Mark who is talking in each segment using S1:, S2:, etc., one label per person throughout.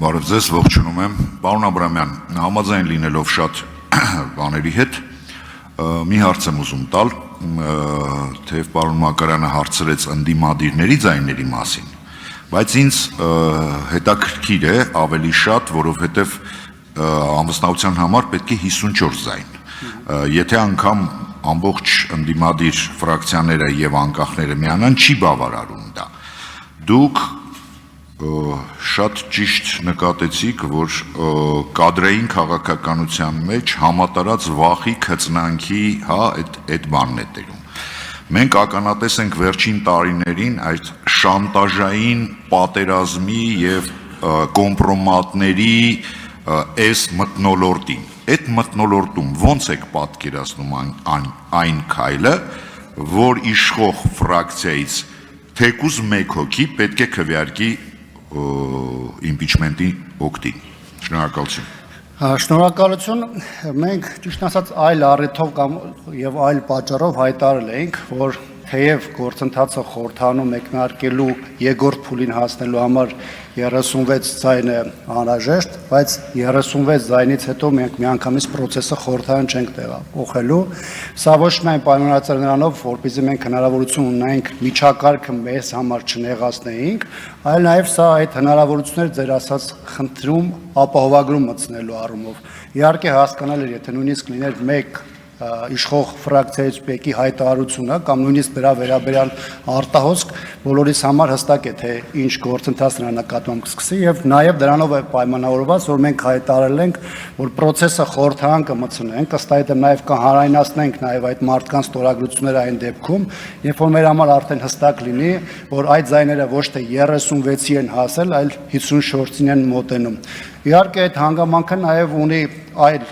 S1: Բարև ձեզ, ողջունում եմ, պարոն Աբրամյան, համաձայն լինելով շատ բաների հետ, մի հարց եմ ուզում տալ, թեև պարոն Մակարյանը հարցրեց ընդդիմադիրների ձայների մասին, բայց ինձ հետաքրքիր է ավելի շատ, որովհետև անվստահության համար պետք է 54 ձայն, եթե անգամ ամբողջ ընդդիմադիր ֆրակցիաները եւ անկախները միանան, չի բավարարում դա, դուք շատ ճիշտ նկատեցիք, որ կադրային քաղաքականության մեջ համատարած վախի, քծնանքի, այդ բանն է տերում։ Մենք ականատես ենք վերջին տարիներին այդ շանտաժային պատերազմի եւ կոմպրոմատների այս մթնոլորտին։ Այդ մթնոլորտում ոնց եք պատկերացնում այն քայլը, որ իշխող ֆրակցիայից թեկուզ մեկ հոգի պետք է քվեարկի իմպիչմենտի օգտին։ Շնորհակալություն։
S2: Շնորհակալություն, մենք ճիշտ ասած այլ առիթով կամ եւ այլ պատճառով հայտարարել էինք, որ թեև գործընթացը խորհրդանում մեկնարկելու երկրորդ փուլին հասնելու համար 36 ձայն է անհրաժեշտ, բայց 36 ձայնից հետո մենք միանգամից process-ը խորհրդային չենք տեղափոխելու։ Սա ոչ միայն պայմանավորված է նրանով, որպեսզի մենք հնարավորություն ունենանք միջակարգը մեզ համար չնեղացնեինք, այլ նաև սա այդ հնարավորությունները ձեր ասած խնդրում ապահովագրում մտցնելու առումով։ Իհարկե հասկանալ էր, եթե նույնիսկ լիներ մեկ իշխող ֆրակցիայից մեկի հայտարարությունը կամ նույնիսկ դրա վերաբերյալ արտահոսք բոլորիս համար հստակ է, թե ինչ գործընթաց նրա նկատմամբ կսկսի եւ նաեւ դրանով է պայմանավորված, որ մենք հայտարարել ենք, որ process-ը խորհրդային կմցնենք, ըստ այդմ նաեւ կհանրայնացնենք նաեւ այդ մարդկանց ստորագրությունները այն դեպքում, երբ որ մեր համար արդեն հստակ լինի, որ այդ ձայները ոչ թե 36-ի են հասել, այլ 54-ին են մոտենում։ Իհարկե այդ հանգամանքը նաև ունի այլ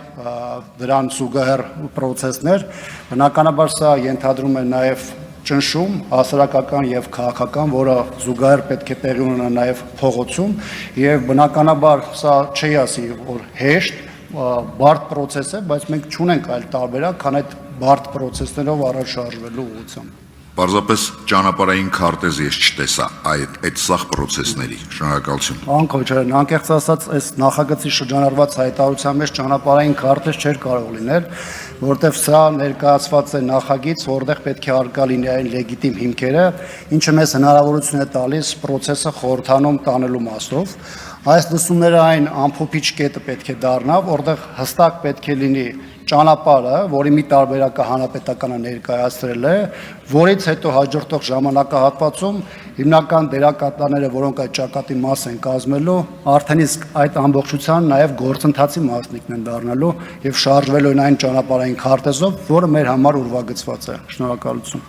S2: դրան զուգահեռ process-ներ, բնականաբար սա ենթադրում է նաև ճնշում, հասարակական եւ քաղաքական, որը զուգահեռ պետք է տեղի ունենա նաև փողոցում, եւ բնականաբար սա չի ասի, որ հեշտ, բարդ process է, բայց մենք չունենք այլ տարբերակ, քան այդ բարդ process-ներով առաջ շարժվելու ուղղությամբ։
S1: Պարզապես ճանապարհային քարտեզ ես չտեսա այդ սաղ process-ների։ Շնորհակալություն։
S2: Անկոչարյան, անկեղծ ասած, այս նախագծի շրջանառված հայտարարության մեջ ճանապարհային քարտեզ չէր կարող լինել, որտեղ սա ներկայացված է նախագիծ, որտեղ պետք է արկա լինի այն լեգիտիմ հիմքերը, ինչը մեզ հնարավորություն է տալիս process-ը խորհրդանում տանելու մասով։ Այս լսումները այն ամփոփիչ կետը պետք է դառնա, որտեղ հստակ պետք է լինի ճանապարհը, որի մի տարբերակը հանրապետականը ներկայացրել է, որից հետո հաջորդող ժամանակահատվածում հիմնական դերակատարները, որոնք այդ ճակատի մաս են կազմելու, արդեն իսկ այդ ամբողջության նաև գործընթացի մասնիկն են դառնալու եւ շարժվելու են այն ճանապարհային քարտեզով, որը մեր համար ուրվագծված է։ Շնորհակալություն։